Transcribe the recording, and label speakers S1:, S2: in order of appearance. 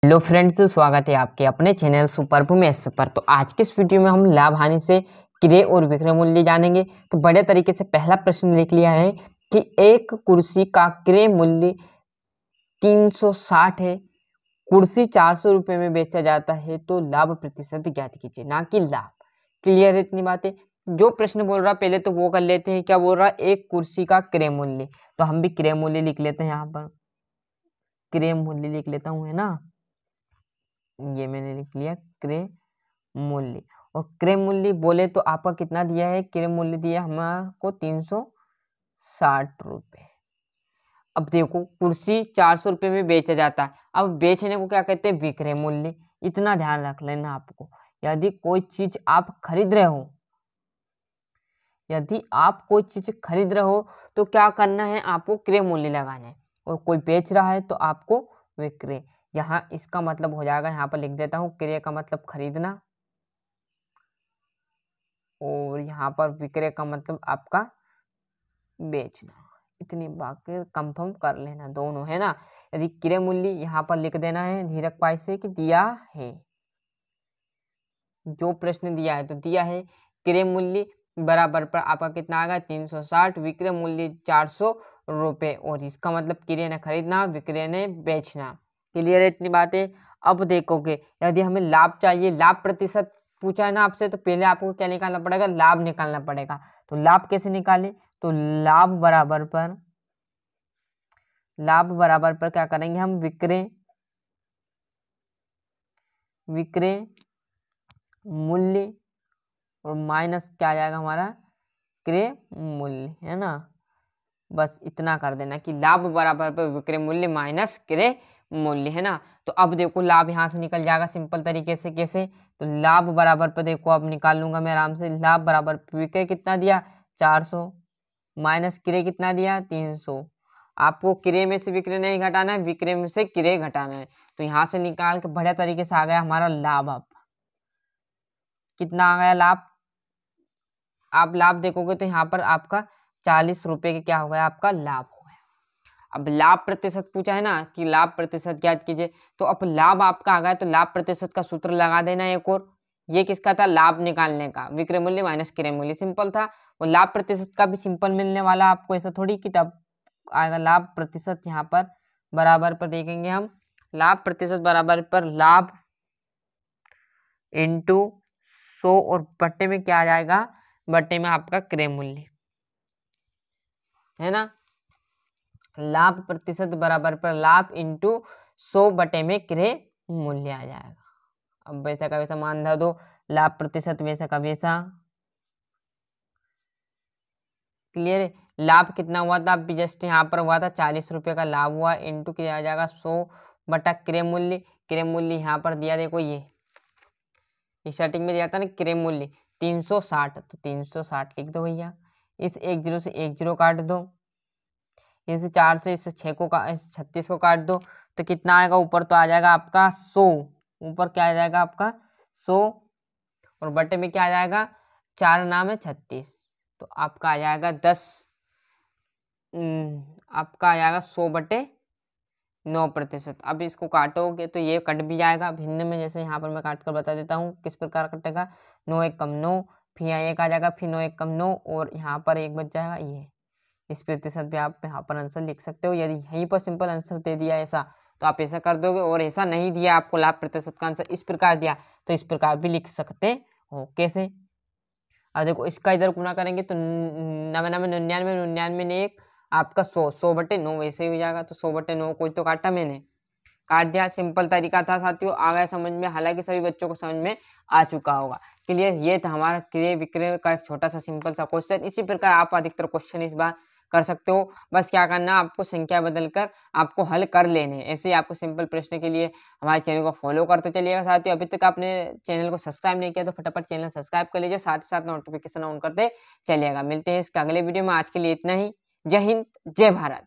S1: Hello friends, स्वागत है आपके अपने चैनल सुपर मैथ्स पर। तो आज के इस वीडियो में हम लाभ हानि से क्रय और विक्रय मूल्य जानेंगे। तो बड़े तरीके से पहला प्रश्न लिख लिया है कि एक कुर्सी का क्रय मूल्य 360 है, कुर्सी 400 रुपये में बेचा जाता है, तो लाभ प्रतिशत ज्ञात कीजिए, ना कि लाभ। क्लियर है इतनी बातें। जो प्रश्न बोल रहा पहले तो वो कर लेते हैं। क्या बोल रहा, एक कुर्सी का क्रय मूल्य, तो हम भी क्रय मूल्य लिख लेते हैं। यहाँ पर क्रय मूल्य लिख लेता हूँ, है ना, ये मैंने लिख लिया क्रय मूल्य। और क्रय मूल्य बोले तो आपका कितना दिया है, क्रय मूल्य दिया हमारे को 360 रुपये। अब देखो कुर्सी 400 रुपये में बेचा जाता है, अब बेचने को क्या कहते हैं, विक्रय मूल्य। इतना ध्यान रख लेना आपको। यदि कोई चीज आप खरीद रहे हो, यदि आप कोई चीज खरीद रहे हो तो क्या करना है, आपको क्रय मूल्य लगाना है। और कोई बेच रहा है तो आपको विक्रय। यहाँ इसका मतलब हो जाएगा, यहाँ पर लिख देता हूँ, क्रय का मतलब खरीदना, और यहाँ पर विक्रय का मतलब आपका बेचना। इतनी बातें कंफर्म कर लेना दोनों, है ना। यदि क्रय मूल्य यहाँ पर लिख देना है धीरक पाई से कि दिया है, जो प्रश्न दिया है तो दिया है क्रय मूल्य बराबर पर आपका कितना आएगा 360, विक्रय मूल्य 400 रुपये, और इसका मतलब क्रय ने खरीदना, विक्रय ने बेचना। क्लियर है इतनी बातें। अब देखोगे यदि हमें लाभ चाहिए, लाभ प्रतिशत पूछा है ना आपसे, तो पहले आपको क्या निकालना पड़ेगा, लाभ निकालना पड़ेगा। तो लाभ कैसे निकाले, तो लाभ बराबर पर क्या करेंगे हम, विक्रय मूल्य और माइनस क्या आ जाएगा हमारा, क्रय मूल्य, है ना। बस इतना कर देना कि लाभ बराबर पर विक्रय मूल्य माइनस क्रय मूल्य, है ना। तो अब देखो लाभ यहाँ से निकल जाएगा सिंपल तरीके से। कैसे, तो लाभ बराबर पर देखो अब निकाल लूंगा मैं आराम से। लाभ बराबर विक्रय कितना दिया 400, माइनस क्रय कितना दिया 300। आपको क्रय में से विक्रय नहीं घटाना है, विक्रय में से क्रय घटाना है। तो यहाँ से निकाल के बढ़िया तरीके से आ गया हमारा लाभ। अब कितना आ गया लाभ, आप लाभ देखोगे तो यहाँ पर आपका 40 रुपये के क्या हो गया, आपका लाभ हो गया। अब लाभ प्रतिशत पूछा है ना कि लाभ प्रतिशत ज्ञात कीजिए, तो अब लाभ आपका आ गया, तो लाभ प्रतिशत का सूत्र लगा देना एक और। ये किसका था, लाभ निकालने का, विक्रय मूल्य माइनस क्रय मूल्य, सिंपल था। और लाभ प्रतिशत का भी सिंपल मिलने वाला आपको, ऐसा थोड़ी कि तब आएगा लाभ प्रतिशत। यहाँ पर बराबर पर देखेंगे हम, लाभ प्रतिशत बराबर पर लाभ इंटू 100, और बट्टे में क्या आ जाएगा, बट्टे में आपका क्रय मूल्य, है ना। लाभ प्रतिशत बराबर पर लाभ इंटू 100 बटे में क्रय मूल्य आ जाएगा। अब वैसा का वैसा मान धर दो, लाभ प्रतिशत वैसा का वैसा। क्लियर है। लाभ कितना हुआ था, अभी जस्ट यहाँ पर हुआ था 40 रुपये का लाभ हुआ, इंटू किया जाएगा 100 बटा क्रय मूल्य। क्रय मूल्य यहाँ पर दिया, देखो ये स्टार्टिंग में दिया था ना क्रय मूल्य 360, तो 360 लिख दो भैया। इस 10 से 10 काट दो, इस 4 से इस 6 को इस 36 को काट दो, तो कितना आएगा, ऊपर तो आ जाएगा आपका 100, ऊपर क्या आ जाएगा आपका 100, और बटे में क्या आ जाएगा, 4 नाम है 36, तो आपका आ जाएगा 10, आपका आ जाएगा 100 बटे 9%। अब इसको काटोगे तो ये कट भी जाएगा भिन्न में, जैसे यहाँ पर मैं काट कर बता देता हूँ किस प्रकार कटेगा। 9 1 कम 9, फिर यहाँ 1 आ जाएगा, फिर 9 1 कम 9, और यहाँ पर 1 बच जाएगा। ये इस प्रतिशत पे आप यहाँ पर आंसर लिख सकते हो। यदि यहीं पर सिंपल आंसर दे दिया ऐसा, तो आप ऐसा कर दोगे, और ऐसा नहीं दिया आपको लाभ प्रतिशत का आंसर इस प्रकार दिया, तो इस प्रकार भी लिख सकते हो। कैसे, अब देखो इसका इधर गुना करेंगे तो 99 99 99 ने 1 आपका 100, 100 बटे 9 वैसे ही हो जाएगा। तो 100 बटे 9 कोई तो काटा, मैंने काट दिया। सिंपल तरीका था साथियों, आ गया समझ में, हालांकि सभी बच्चों को समझ में आ चुका होगा। क्लियर, ये था हमारा क्रय विक्रय का एक छोटा सा सिंपल सा क्वेश्चन। इसी प्रकार आप अधिकतर क्वेश्चन इस बार कर सकते हो। बस क्या करना, आपको संख्या बदलकर आपको हल कर लेने। ऐसे ही आपको सिंपल प्रश्न के लिए हमारे चैनल को फॉलो करते चलिएगा। साथियों अभी तक आपने चैनल को सब्सक्राइब नहीं किया तो फटाफट चैनल सब्सक्राइब कर लीजिए, साथ ही साथ नोटिफिकेशन ऑन करते चलिएगा। मिलते हैं इसके अगले वीडियो में, आज के लिए इतना ही। जय हिंद, जय भारत।